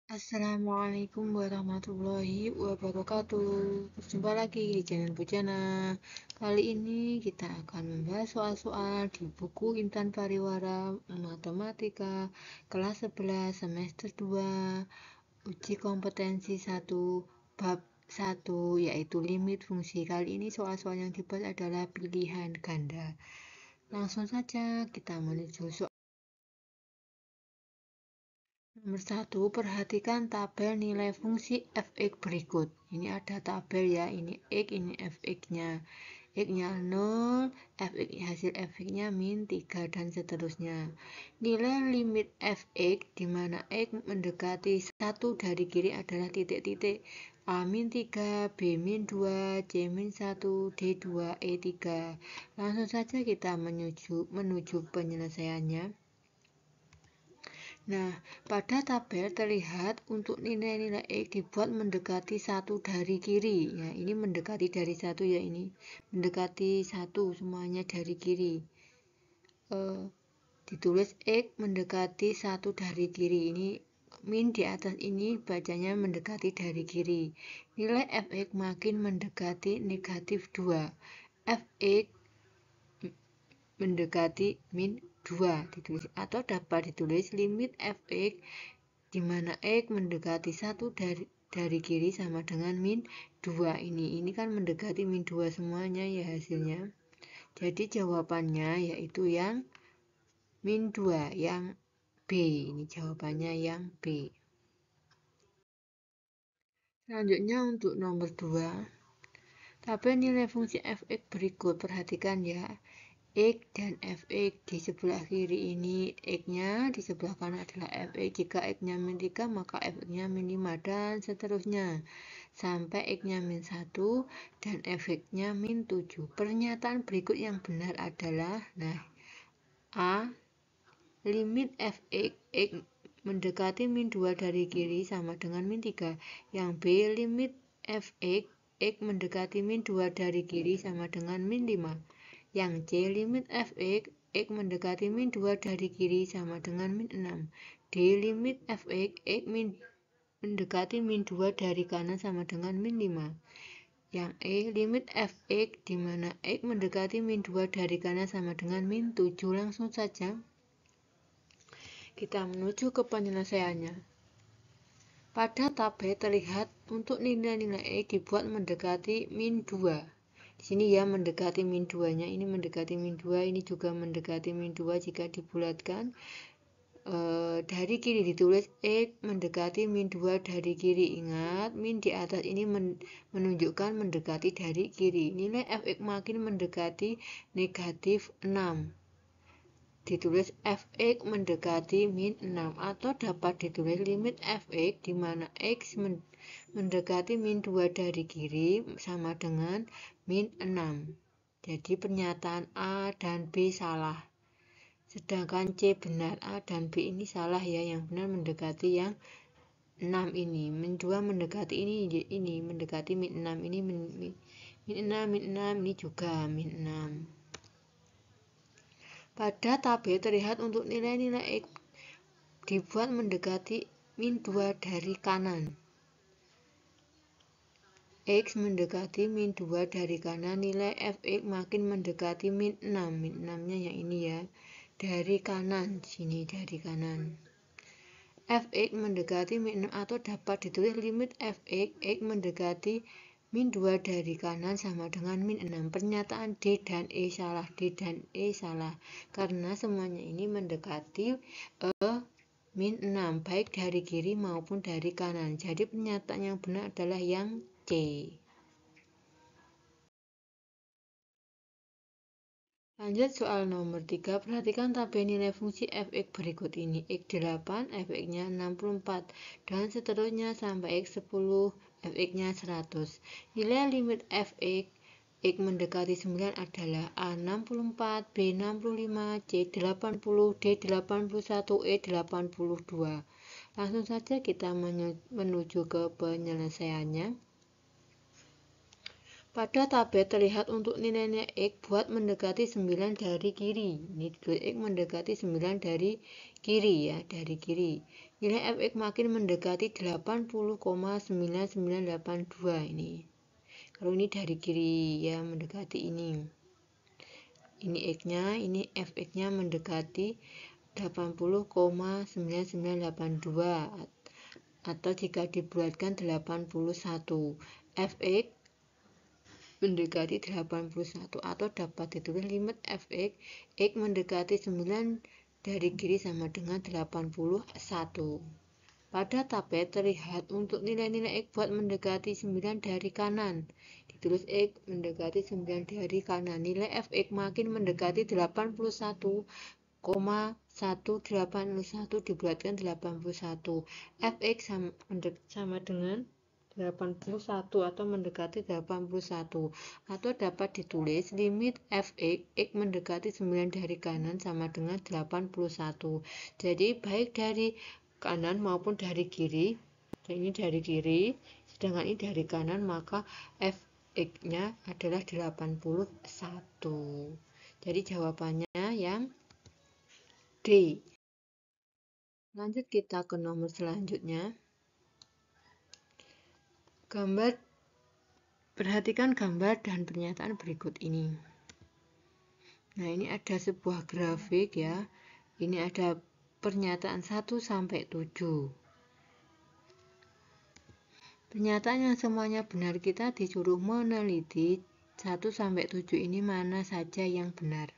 Assalamualaikum warahmatullahi wabarakatuh. Berjumpa lagi di channel Bujana. Kali ini kita akan membahas soal-soal di buku Intan Pariwara Matematika kelas 11 semester 2 uji kompetensi 1 bab 1 yaitu limit fungsi. Kali ini soal-soal yang dibahas adalah pilihan ganda. Langsung saja kita menuju soal. Nomor 1, perhatikan tabel nilai fungsi f(x) berikut. Ini ada tabel ya, ini x, ini f(x)-nya. X-nya 0, f(x) hasil f(x)-nya min 3 dan seterusnya. Nilai limit f(x) di mana x mendekati 1 dari kiri adalah titik-titik A min 3, B min 2, C min 1, D 2, E 3. Langsung saja kita menuju penyelesaiannya. Nah, pada tabel terlihat untuk nilai-nilai X dibuat mendekati 1 dari kiri. Ya, ini mendekati dari 1 ya, ini mendekati 1 semuanya dari kiri. Ditulis X mendekati 1 dari kiri. Ini min di atas ini bacanya mendekati dari kiri. Nilai fx makin mendekati negatif 2. Fx mendekati min 2 ditulis, atau dapat ditulis limit fx di mana x mendekati 1 dari kiri sama dengan min 2. Ini kan mendekati min 2 semuanya ya hasilnya. Jadi jawabannya yaitu yang min 2, yang B. Ini jawabannya yang B. Selanjutnya untuk nomor 2. Tabel nilai fungsi fx berikut. Perhatikan ya. X dan fx di sebelah kiri ini x-nya, di sebelah kanan adalah fx. Jika x-nya min 3 maka fx-nya min 5 dan seterusnya sampai x-nya min 1 dan fx-nya min 7. Pernyataan berikut yang benar adalah A. Limit fx x mendekati min 2 dari kiri sama dengan min 3. Yang B. Limit fx x mendekati min 2 dari kiri sama dengan min 5. Yang C, limit fx x mendekati min 2 dari kiri sama dengan min 6. D, limit fx x mendekati min 2 dari kanan sama dengan min 5. Yang E, limit fx di mana x mendekati min 2 dari kanan sama dengan min 7. Langsung saja kita menuju ke penyelesaiannya. Pada tabel terlihat untuk nilai-nilai x dibuat mendekati min 2. Di sini ya mendekati min 2-nya, ini mendekati min 2, ini juga mendekati min 2 jika dibulatkan. Dari kiri ditulis X mendekati min 2 dari kiri. Ingat, min di atas ini menunjukkan mendekati dari kiri. Nilai fx makin mendekati negatif 6. Ditulis fx mendekati min 6 atau dapat ditulis limit fx di mana x mendekati min 2 dari kiri sama dengan min 6. Jadi pernyataan A dan B salah. Sedangkan C benar. A dan B ini salah ya, yang benar mendekati yang 6 ini. Min 2 mendekati ini mendekati min 6. Ini min 6, ini juga min 6. Pada tabel terlihat untuk nilai-nilai X dibuat mendekati min 2 dari kanan. X mendekati min 2 dari kanan, nilai fx makin mendekati min 6. Min 6-nya yang ini ya. Dari kanan, sini dari kanan. Fx mendekati min 6 atau dapat ditulis limit fx x mendekati min 2 dari kanan sama dengan min 6. Pernyataan D dan E salah. D dan E salah karena semuanya ini mendekati min 6 baik dari kiri maupun dari kanan. Jadi pernyataan yang benar adalah yang C. Lanjut soal nomor 3. Perhatikan tabel nilai fungsi fx berikut ini. X8, fx-nya 64 dan seterusnya sampai x10, fx-nya 100. Nilai limit fx x mendekati 9 adalah A 64, B 65, C 80, D 81, E 82. Langsung saja kita menuju ke penyelesaiannya. Pada tabel terlihat untuk nilai-nilai X buat mendekati 9 dari kiri. Ini ditulis X mendekati 9 dari kiri ya, dari kiri. Nilai fx makin mendekati 80,9982 ini. Kalau ini dari kiri ya, mendekati ini. Ini X-nya, ini fx-nya mendekati 80,9982 atau jika dibulatkan 81. Fx mendekati 81 atau dapat ditulis limit fx x mendekati 9 dari kiri sama dengan 81. Pada tabel terlihat untuk nilai-nilai x buat mendekati 9 dari kanan. Ditulis x mendekati 9 dari kanan. Nilai fx makin mendekati 81,1801 dibulatkan 81. Fx sama dengan 81 atau mendekati 81 atau dapat ditulis limit fx x mendekati 9 dari kanan sama dengan 81. Jadi baik dari kanan maupun dari kiri, ini dari kiri sedangkan ini dari kanan, maka fx nya adalah 81. Jadi jawabannya yang D. Lanjut kita ke nomor selanjutnya. Perhatikan gambar dan pernyataan berikut ini. Nah, ini ada sebuah grafik ya. Ini ada pernyataan 1 sampai 7. Pernyataan yang semuanya benar, kita disuruh meneliti 1 sampai 7 ini mana saja yang benar.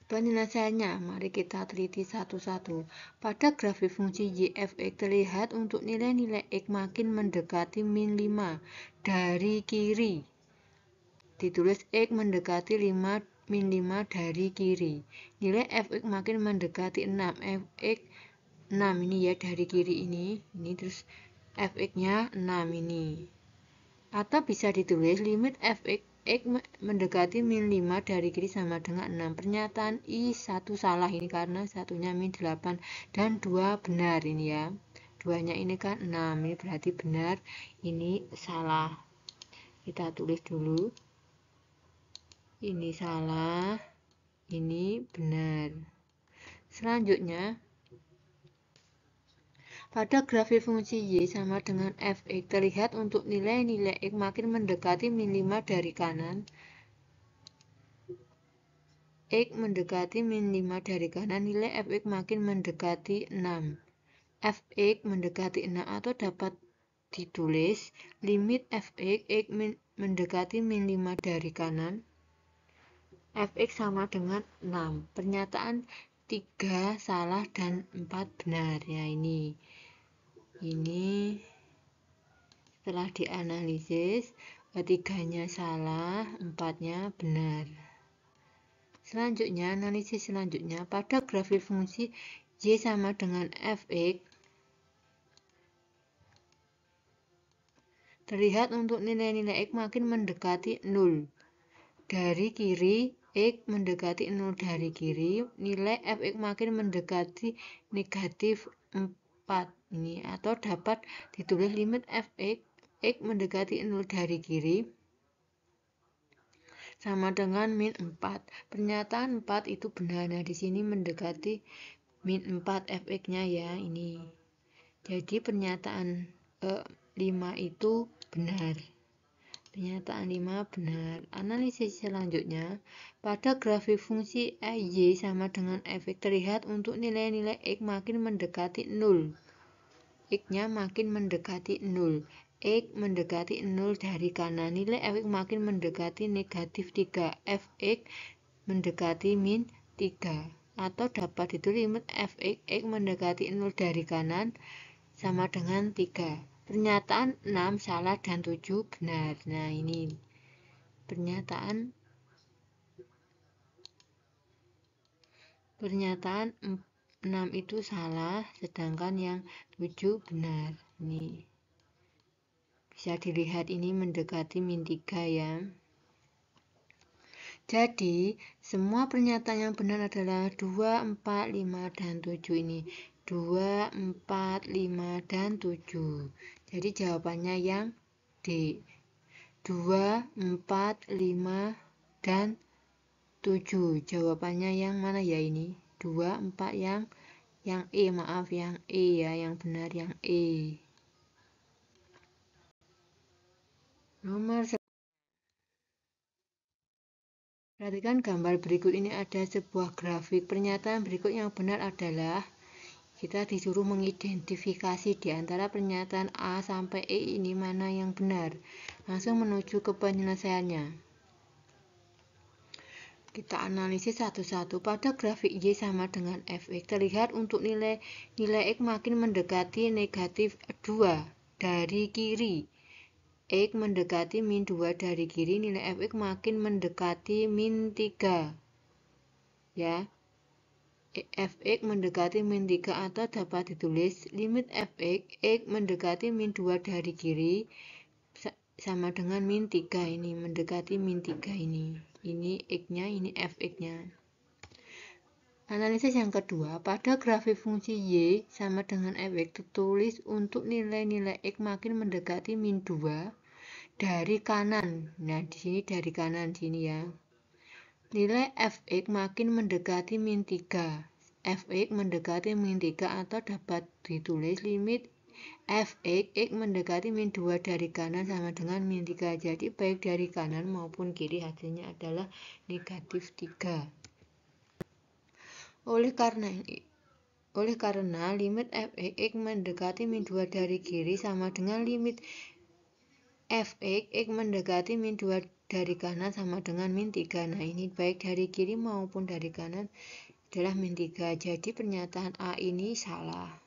Penyelesaiannya, mari kita teliti satu-satu. Pada grafik fungsi y fx terlihat untuk nilai-nilai x makin mendekati min 5 dari kiri. Ditulis x mendekati min 5 dari kiri. Nilai fx makin mendekati 6. Fx 6 ini ya, dari kiri ini terus fx-nya 6 ini. Atau bisa ditulis limit fx x mendekati min 5 dari kiri sama dengan 6. Pernyataan I1 salah ini karena satunya min 8 dan 2 benar ini ya. 2-nya ini kan 6, ini berarti benar, ini salah. Kita tulis dulu. Ini salah, ini benar. Selanjutnya, pada grafik fungsi y sama dengan fx terlihat untuk nilai-nilai x makin mendekati min 5 dari kanan. X mendekati min 5 dari kanan, nilai fx makin mendekati 6. Fx mendekati 6 atau dapat ditulis limit fx x mendekati min 5 dari kanan. Fx sama dengan 6. Pernyataan 3 salah dan 4 benar ya ini. Ini setelah dianalisis, 3-nya salah, 4-nya benar. Selanjutnya, analisis selanjutnya, pada grafik fungsi y sama dengan fx terlihat untuk nilai-nilai x makin mendekati 0 dari kiri. X mendekati 0 dari kiri, nilai fx makin mendekati negatif 4 ini, atau dapat ditulis limit fx x mendekati 0 dari kiri sama dengan min 4. Pernyataan 4 itu benar. Nah, di sini mendekati min 4 fx-nya ya ini. Jadi pernyataan 5 itu benar. Pernyataan 5 benar. Analisis selanjutnya, pada grafik fungsi y sama dengan fx terlihat untuk nilai-nilai x makin mendekati 0. X-nya makin mendekati 0. X mendekati 0 dari kanan. Nilai fx makin mendekati negatif 3. Fx mendekati min 3. Atau dapat ditulis limit fx x mendekati 0 dari kanan sama dengan 3. Pernyataan 6 salah dan 7 benar. Nah, ini pernyataan 6 itu salah, sedangkan yang 7 benar. Ini bisa dilihat ini mendekati min 3 ya. Jadi, semua pernyataan yang benar adalah 2, 4, 5, dan 7 ini. 2, 4, 5, dan 7. Jadi jawabannya yang D. 2, 4, 5, dan 7. Jawabannya yang mana ya ini? 2, 4 yang E, maaf yang E ya, yang benar yang E. Nomor Perhatikan gambar berikut ini, ada sebuah grafik. Pernyataan berikut yang benar adalah kita disuruh mengidentifikasi di antara pernyataan A sampai E ini mana yang benar. Langsung menuju ke penyelesaiannya. Kita analisis satu-satu. Pada grafik Y sama dengan Fx, terlihat untuk nilai X makin mendekati negatif 2 dari kiri. X mendekati min 2 dari kiri, nilai Fx makin mendekati min 3. Ya. Fx mendekati min 3 atau dapat ditulis limit Fx, X mendekati min 2 dari kiri sama dengan min 3 ini, mendekati min 3 ini. Ini X-nya, ini Fx-nya. Analisis yang kedua, pada grafik fungsi Y sama dengan Fx, tertulis untuk nilai-nilai X makin mendekati min 2 dari kanan. Nah, di sini dari kanan sini ya. Nilai Fx makin mendekati min 3. Fx mendekati min 3 atau dapat ditulis limit Fx, X mendekati min 2 dari kanan sama dengan min 3. Jadi baik dari kanan maupun kiri hasilnya adalah negatif 3. Oleh karena limit Fx, X mendekati min 2 dari kiri sama dengan limit Fx, X mendekati min 2 dari kanan sama dengan min 3. Nah, ini baik dari kiri maupun dari kanan adalah min 3. Jadi pernyataan A ini salah.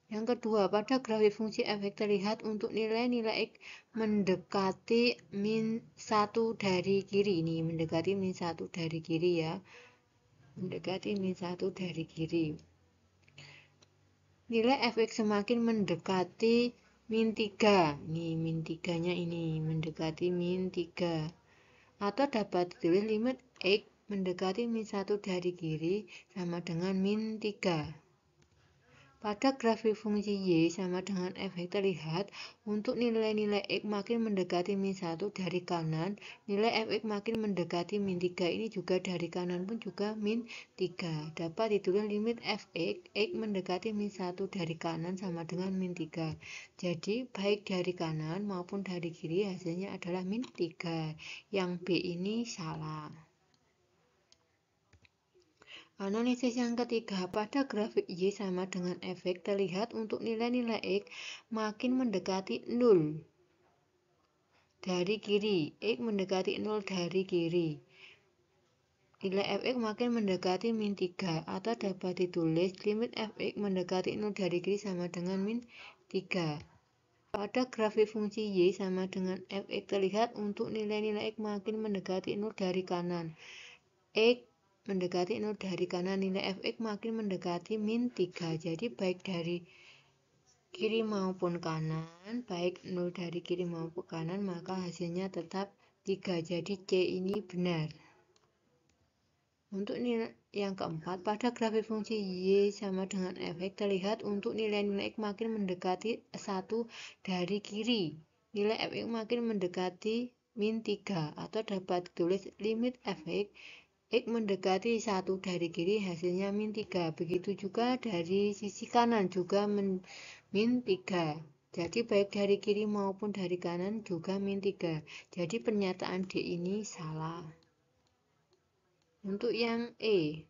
Yang kedua, pada grafik fungsi Fx terlihat untuk nilai-nilai X mendekati min 1 dari kiri. Ini mendekati min 1 dari kiri ya. Mendekati min 1 dari kiri. Nilai Fx semakin mendekati min 3. Nih, min 3-nya ini mendekati min 3. Atau dapat ditulis limit X mendekati min 1 dari kiri sama dengan min 3. Pada grafik fungsi Y sama dengan Fx terlihat untuk nilai-nilai X makin mendekati min 1 dari kanan, nilai Fx makin mendekati min 3, ini juga dari kanan pun juga min 3. Dapat ditulis limit Fx, X mendekati min 1 dari kanan sama dengan min 3. Jadi baik dari kanan maupun dari kiri hasilnya adalah min 3. Yang B ini salah. Analisis yang ketiga, pada grafik Y sama dengan Fx terlihat untuk nilai-nilai X makin mendekati 0 dari kiri. X mendekati 0 dari kiri. Nilai Fx makin mendekati min 3 atau dapat ditulis limit Fx mendekati 0 dari kiri sama dengan min 3. Pada grafik fungsi Y sama dengan Fx terlihat untuk nilai-nilai X makin mendekati 0 dari kanan. X mendekati 0 dari kanan, nilai Fx makin mendekati min 3. Jadi baik dari kiri maupun kanan, baik 0 dari kiri maupun kanan, maka hasilnya tetap 3. Jadi C ini benar. Untuk nilai yang keempat, pada grafik fungsi Y sama dengan Fx terlihat untuk nilai-nilai X makin mendekati 1 dari kiri. Nilai Fx makin mendekati min 3 atau dapat ditulis limit Fx, X mendekati 1 dari kiri hasilnya min 3. Begitu juga dari sisi kanan juga min 3. Jadi baik dari kiri maupun dari kanan juga min 3. Jadi pernyataan D ini salah. Untuk yang E,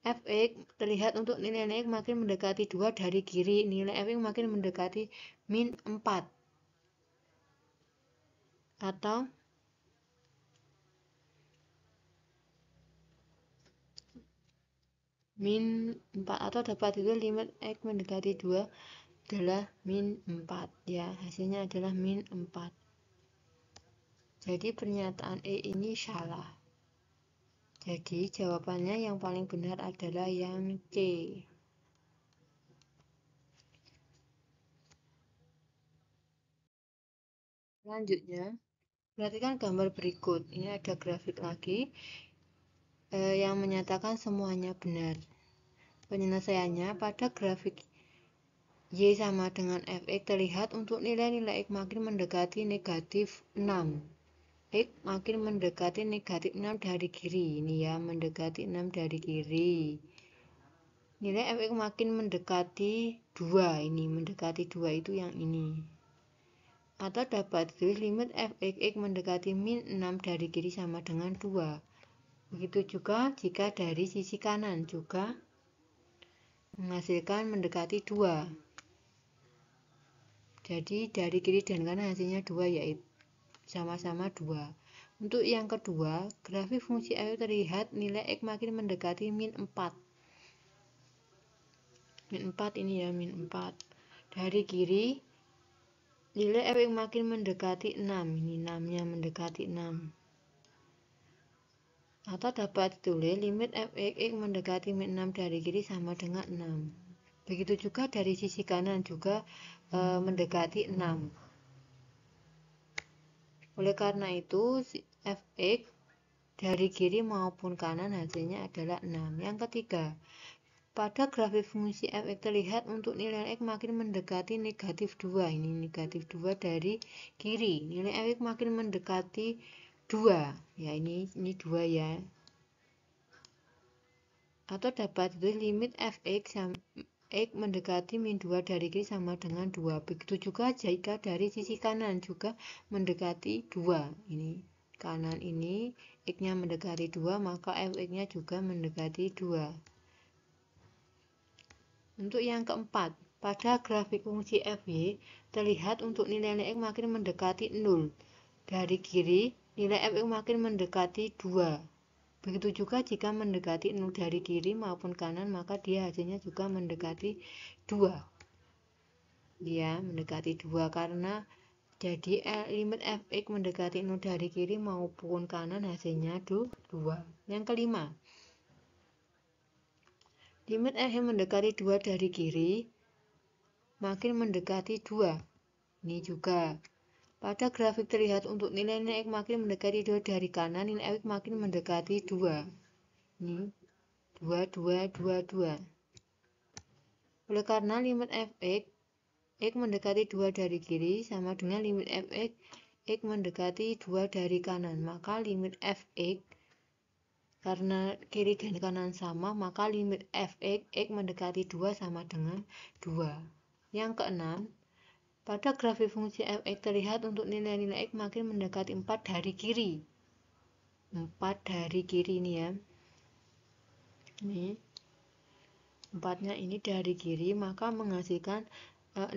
Fx terlihat untuk nilai X makin mendekati 2 dari kiri. Nilai Fx makin mendekati min 4. Atau min 4 atau dapat ditulis limit X mendekati 2 adalah min 4 ya, hasilnya adalah min 4. Jadi pernyataan E ini salah. Jadi jawabannya yang paling benar adalah yang C. Selanjutnya, perhatikan gambar berikut. Ini ada grafik lagi yang menyatakan semuanya benar. Penyelesaiannya, pada grafik Y sama dengan Fx terlihat untuk nilai-nilai X makin mendekati negatif 6. X makin mendekati negatif 6 dari kiri. Ini ya, mendekati 6 dari kiri. Nilai Fx makin mendekati 2. Ini, mendekati 2 itu yang ini. Atau dapat ditulis limit Fx mendekati min 6 dari kiri sama dengan 2. Begitu juga jika dari sisi kanan juga menghasilkan mendekati 2. Jadi dari kiri dan kanan hasilnya 2, yaitu sama-sama 2. Untuk yang kedua, grafik fungsi f terlihat nilai X makin mendekati min 4. Min 4 ini ya, min 4. Dari kiri, nilai Fx makin mendekati 6. Ini 6-nya mendekati 6. Atau dapat ditulis limit Fx mendekati min 6 dari kiri sama dengan 6. Begitu juga dari sisi kanan juga mendekati 6. Oleh karena itu, Fx dari kiri maupun kanan hasilnya adalah 6. Yang ketiga, pada grafik fungsi Fx terlihat untuk nilai X makin mendekati negatif 2. Ini negatif 2 dari kiri. Nilai Fx makin mendekati 2. Ya, ini 2 ya. Atau dapat ditulis limit Fx X mendekati min 2 dari kiri sama dengan 2. Begitu juga jika dari sisi kanan juga mendekati 2. Ini kanan ini X-nya mendekati 2, maka Fx-nya juga mendekati 2. Untuk yang keempat, pada grafik fungsi Fy terlihat untuk nilai X makin mendekati 0. Dari kiri, nilai Fx makin mendekati 2. Begitu juga jika mendekati 0 dari kiri maupun kanan, maka dia hasilnya juga mendekati 2. Ya, mendekati 2 karena jadi limit Fx mendekati 0 dari kiri maupun kanan hasilnya 2. Yang kelima, limit F mendekati 2 dari kiri makin mendekati 2. Ini juga. Pada grafik terlihat untuk nilai X makin mendekati 2 dari kanan, nilai X makin mendekati 2. Ini 2, 2, 2, 2. Oleh karena limit Fx X mendekati 2 dari kiri sama dengan limit Fx X mendekati 2 dari kanan, maka limit Fx karena kiri dan kanan sama, maka limit Fx X mendekati 2 sama dengan 2. Yang keenam, pada grafik fungsi Fx terlihat untuk nilai-nilai X makin mendekati 4 dari kiri. 4 dari kiri ini ya. Ini 4-nya ini dari kiri, maka menghasilkan 6.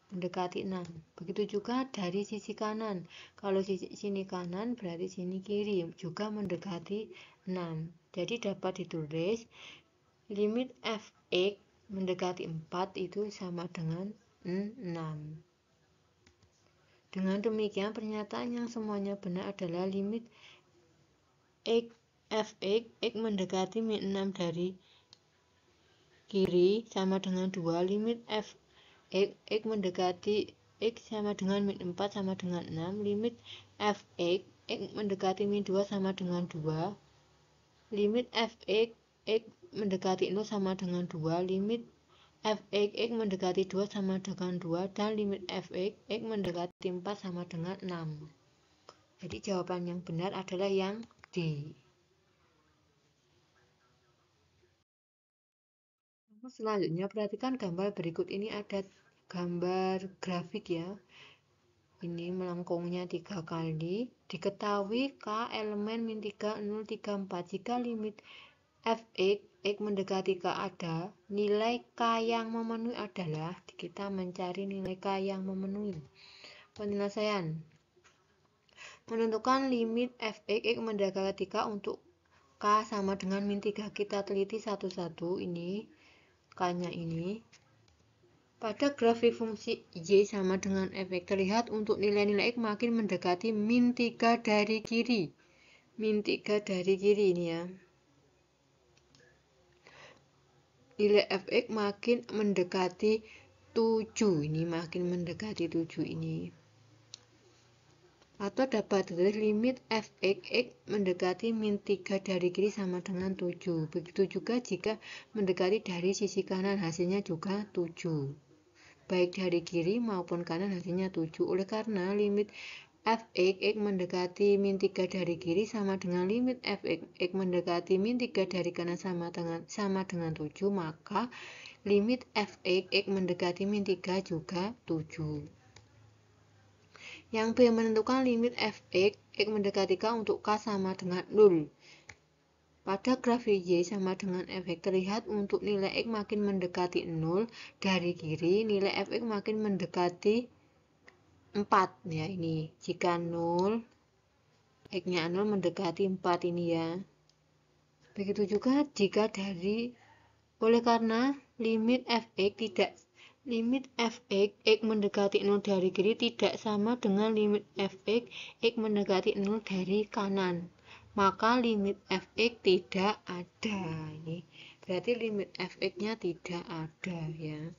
Mendekati 6. Begitu juga dari sisi kanan. Kalau sini kanan berarti sini kiri, juga mendekati 6. Jadi dapat ditulis limit Fx mendekati 4 itu sama dengan 6. Dengan demikian, pernyataan yang semuanya benar adalah limit Fx X mendekati min 6 dari kiri sama dengan 2. Limit Fx X mendekati X sama dengan min 4 sama dengan 6. Limit Fx X mendekati min 2 sama dengan 2. Limit Fx X mendekati 0 sama dengan 2. Limit Fx X mendekati 2 sama dengan 2. Dan limit Fx X mendekati 4 sama dengan 6. Jadi jawaban yang benar adalah yang D. Selanjutnya perhatikan gambar berikut ini, ada gambar grafik ya. Ini melengkungnya 3 kali. Diketahui K elemen min 3, 0, 3, 4. Jika limit Fx X mendekati K ada, nilai K yang memenuhi adalah, kita mencari nilai K yang memenuhi. Penyelesaian. Menentukan limit Fx X mendekati K untuk K sama dengan min 3. Kita teliti satu-satu ini. K-nya ini. Pada grafik fungsi Y sama dengan Fx terlihat untuk nilai-nilai X makin mendekati min 3 dari kiri. Min 3 dari kiri ini ya. Nilai Fx makin mendekati 7. Ini makin mendekati 7 ini. Atau dapat ditulis limit Fx X mendekati min 3 dari kiri sama dengan 7. Begitu juga jika mendekati dari sisi kanan hasilnya juga 7. baik dari kiri maupun kanan hasilnya 7. Oleh karena limit fx x mendekati min 3 dari kiri sama dengan limit fx x mendekati min 3 dari kanan sama dengan 7, maka limit fx x mendekati min 3 juga 7. Yang B, menentukan limit fx x mendekati k untuk k sama dengan 0. Pada grafik Y sama dengan fx terlihat untuk nilai x makin mendekati 0 dari kiri, nilai fx makin mendekati 4 ya ini. Jika 0 x-nya 0 mendekati 4 ini ya. Begitu juga jika oleh karena limit fx x mendekati 0 dari kiri tidak sama dengan limit fx x mendekati 0 dari kanan, maka limit fx tidak ada. Ini berarti limit fx-nya tidak ada ya.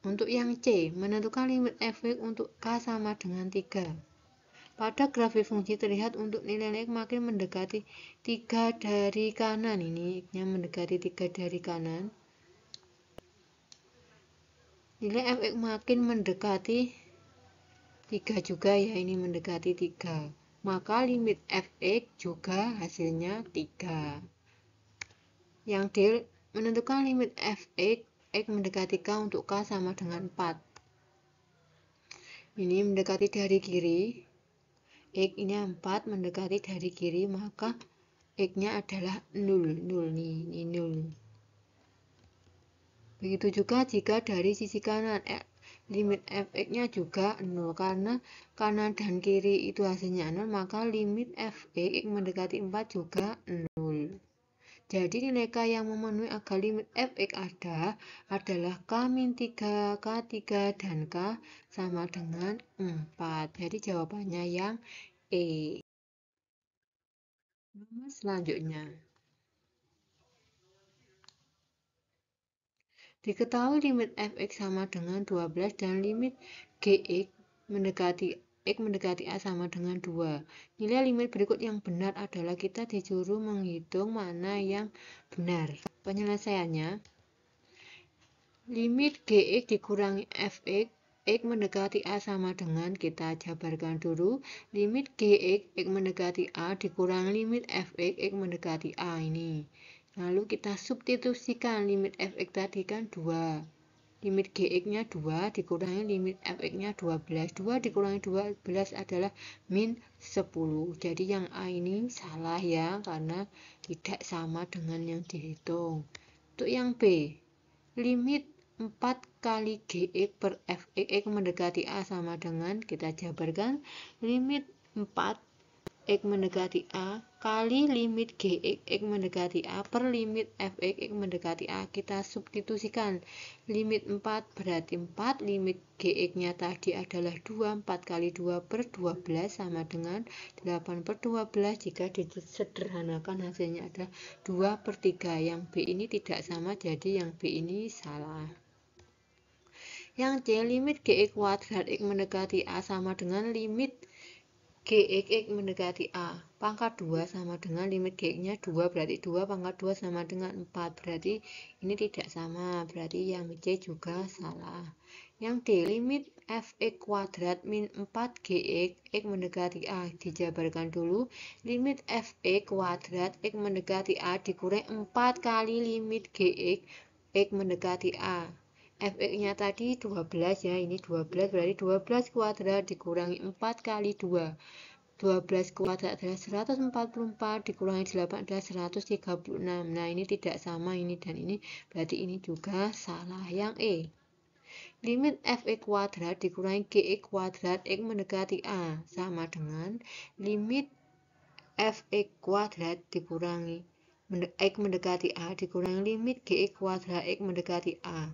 Untuk yang C, menentukan limit fx untuk k sama dengan 3. Pada grafik fungsi terlihat untuk nilai x makin mendekati 3 dari kanan. Ini x-nya mendekati 3 dari kanan. Nilai fx makin mendekati 3 juga ya, ini mendekati 3. Maka limit fx juga hasilnya 3. Yang D, menentukan limit fx x mendekati k untuk k sama dengan 4. Ini mendekati dari kiri. X ini 4 mendekati dari kiri, maka x-nya adalah 0. 0 nih, ini 0. Begitu juga jika dari sisi kanan, limit fx-nya juga 0. Karena kanan dan kiri itu hasilnya 0, maka limit fx x mendekati 4 juga 0. Jadi nilai k yang memenuhi agar limit fx ada adalah k-3, k3, dan k sama dengan 4. Jadi jawabannya yang E. Nomor selanjutnya. Diketahui limit fx sama dengan 12 dan limit gx mendekati a sama dengan 2. Nilai limit berikut yang benar adalah kita disuruh menghitung mana yang benar. Penyelesaiannya, limit gx dikurangi fx x mendekati a sama dengan, kita jabarkan dulu, limit gx x mendekati a dikurangi limit fx x mendekati a ini. Lalu kita substitusikan limit fx tadi kan 2. Limit gx-nya 2 dikurangi limit fx-nya 12. 2 dikurangi 12 adalah min 10. Jadi yang A ini salah ya, karena tidak sama dengan yang dihitung. Untuk yang B, limit 4 kali gx per fx x mendekati a sama dengan, kita jabarkan, limit 4 x mendekati a kali limit gx x mendekati a per limit fx x mendekati a. Kita substitusikan, limit 4 berarti 4, limit gx-nya tadi adalah 2, 4 kali 2 per 12 sama dengan 8 per 12. Jika disederhanakan hasilnya adalah 2 per 3. Yang B ini tidak sama, jadi yang B ini salah. Yang C, limit gx kuadrat x mendekati a sama dengan limit gx x mendekati a pangkat 2 sama dengan limit gx-nya 2, berarti 2 pangkat 2 sama dengan 4, berarti ini tidak sama, berarti yang C juga salah. Yang D, limit fx kuadrat min 4 gx x mendekati a, dijabarkan dulu, limit fx kuadrat x mendekati a dikurangi 4 kali limit gx x mendekati a. fx-nya tadi 12 ya, ini 12, berarti 12 kuadrat dikurangi 4 kali 2. 12 kuadrat adalah 144, dikurangi 8 adalah 136. Nah, ini tidak sama ini dan ini, berarti ini juga salah. Yang E, limit fx kuadrat dikurangi gx kuadrat x mendekati a sama dengan limit fx kuadrat dikurangi x mendekati a dikurangi limit gx kuadrat x mendekati a.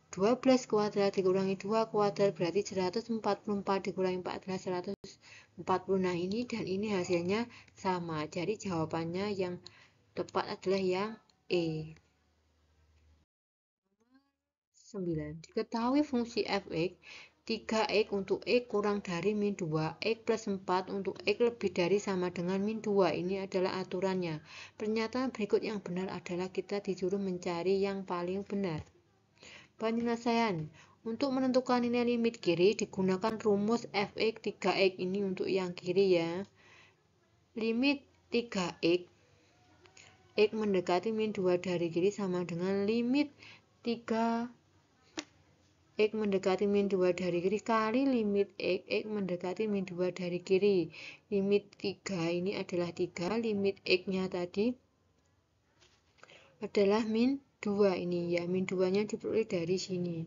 12 kuadrat dikurangi 2 kuadrat berarti 144, dikurangi 4 adalah 140. Nah, ini dan ini hasilnya sama. Jadi jawabannya yang tepat adalah yang E. 9. Diketahui fungsi fx 3x untuk x kurang dari min 2, x plus 4 untuk x lebih dari sama dengan min 2. Ini adalah aturannya. Pernyataan berikut yang benar adalah kita disuruh mencari yang paling benar. Penyelesaian. Untuk menentukan nilai limit kiri digunakan rumus fx 3x. Ini untuk yang kiri ya. Limit 3x x mendekati min 2 dari kiri sama dengan limit 3 X mendekati min 2 dari kiri kali limit X mendekati min 2 dari kiri. Limit 3 ini adalah 3, limit X-nya tadi adalah min 2 ini ya, min 2-nya diperoleh dari sini.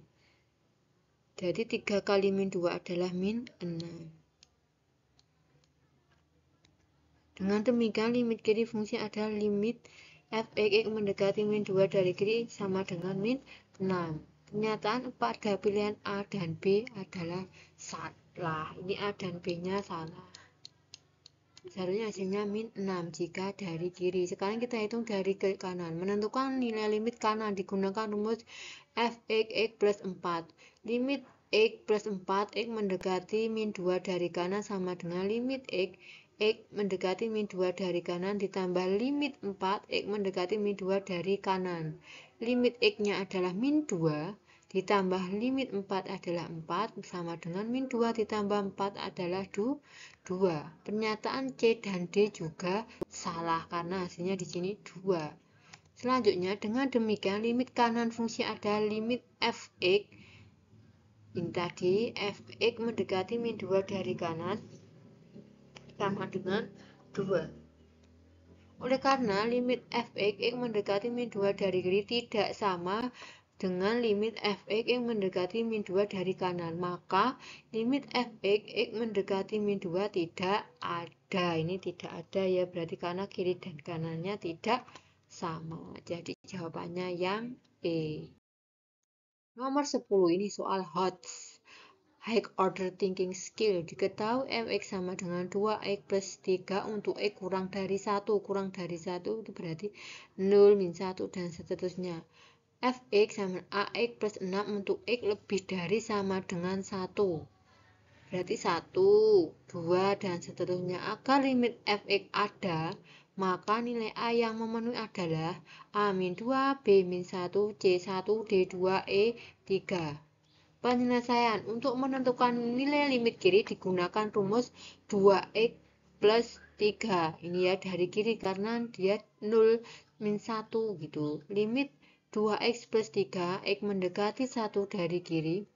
Jadi 3 kali min 2 adalah min 6. Dengan demikian limit kiri fungsi adalah limit fx mendekati min 2 dari kiri sama dengan min 6. Pernyataan pada pilihan A dan B adalah salah. Ini A dan B-nya salah. Seharusnya hasilnya min 6 jika dari kiri. Sekarang kita hitung dari ke kanan. Menentukan nilai limit kanan digunakan rumus fx plus 4. Limit x plus 4 x mendekati min 2 dari kanan sama dengan limit x mendekati min 2 dari kanan ditambah limit 4 x mendekati min 2 dari kanan. Limit x-nya adalah min 2 ditambah limit 4 adalah 4 sama dengan min 2 ditambah 4 adalah 2. Pernyataan C dan D juga salah karena hasilnya di sini 2. Selanjutnya dengan demikian limit kanan fungsi adalah limit fx. Ini tadi fx mendekati min 2 dari kanan sama dengan 2. Oleh karena limit fx x mendekati min 2 dari kiri tidak sama dengan limit fx x mendekati min 2 dari kanan, maka limit fx x mendekati min 2 tidak ada. Ini tidak ada ya, berarti karena kiri dan kanannya tidak sama. Jadi jawabannya yang E. Nomor 10 ini soal HOTS. High order thinking skill. Diketahui fx sama dengan 2x plus 3 untuk x kurang dari 1. Kurang dari 1 itu berarti 0, min 1 dan seterusnya. Fx sama ax plus 6 untuk x lebih dari sama dengan 1. Berarti 1, 2 dan seterusnya. Agar limit fx ada, maka nilai A yang memenuhi adalah A min 2, B min 1, C 1, D 2, E 3. Penyelesaian. Untuk menentukan nilai limit kiri digunakan rumus 2x plus 3. Ini ya dari kiri karena dia 0 min 1 gitu. Limit 2x plus 3 x mendekati 1 dari kiri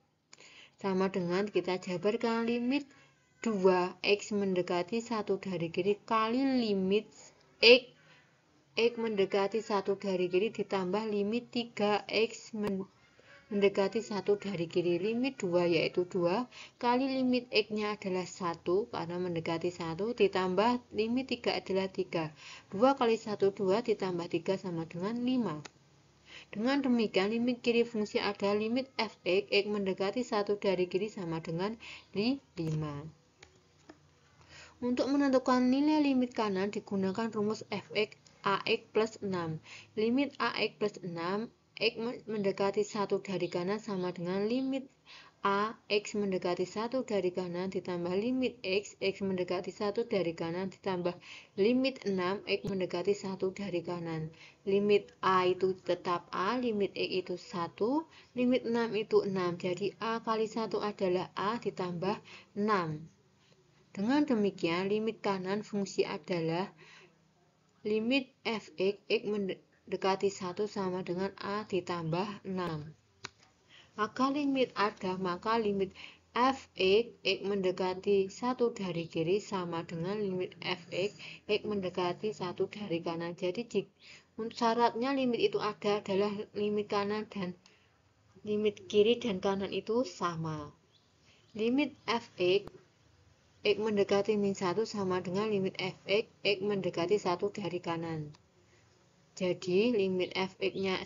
sama dengan kita jabarkan limit 2x mendekati 1 dari kiri kali limit x mendekati 1 dari kiri ditambah limit 3x mendekati 1 dari kiri. Limit 2 yaitu 2 kali limit x-nya adalah 1 karena mendekati 1 ditambah limit 3 adalah 3. 2 kali 1 2 ditambah 3 sama dengan 5. Dengan demikian limit kiri fungsi adalah limit fx x mendekati 1 dari kiri sama dengan 5. Untuk menentukan nilai limit kanan digunakan rumus fx ax plus 6. Limit ax plus 6 x mendekati 1 dari kanan sama dengan limit A x mendekati 1 dari kanan ditambah limit x mendekati 1 dari kanan ditambah limit 6 x mendekati 1 dari kanan. Limit A itu tetap A, limit x itu 1, limit 6 itu 6. Jadi A kali 1 adalah A ditambah 6. Dengan demikian limit kanan fungsi adalah limit fx x mendekati 1 sama dengan A ditambah 6. Agar limit ada, maka limit fx x mendekati 1 dari kiri sama dengan limit fx x mendekati 1 dari kanan. Jadi syaratnya limit itu ada adalah limit kanan dan limit kiri dan kanan itu sama. Limit fx x mendekati min 1 sama dengan limit fx x mendekati 1 dari kanan. Jadi limit fx-nya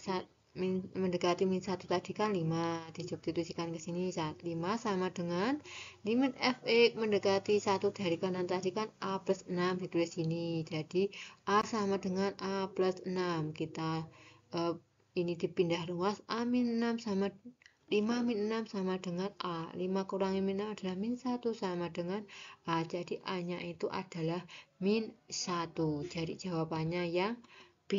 mendekati min 1 tadi kan 5, disubstitusikan ke sini 5 sama dengan limit fx mendekati 1 dari kanan tadi kan A plus 6 ditulis sini. Jadi A sama dengan A plus 6. Kita ini dipindah ruas A min 6 sama 5 min 6 sama dengan A. 5 kurangi min 6 adalah min 1 sama dengan A. Jadi A-nya itu adalah min 1. Jadi jawabannya yang B.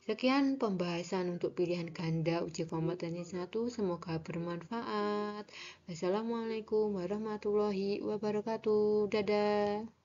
Sekian pembahasan untuk pilihan ganda uji kompetensi 1. Semoga bermanfaat. Wassalamualaikum warahmatullahi wabarakatuh. Dadah.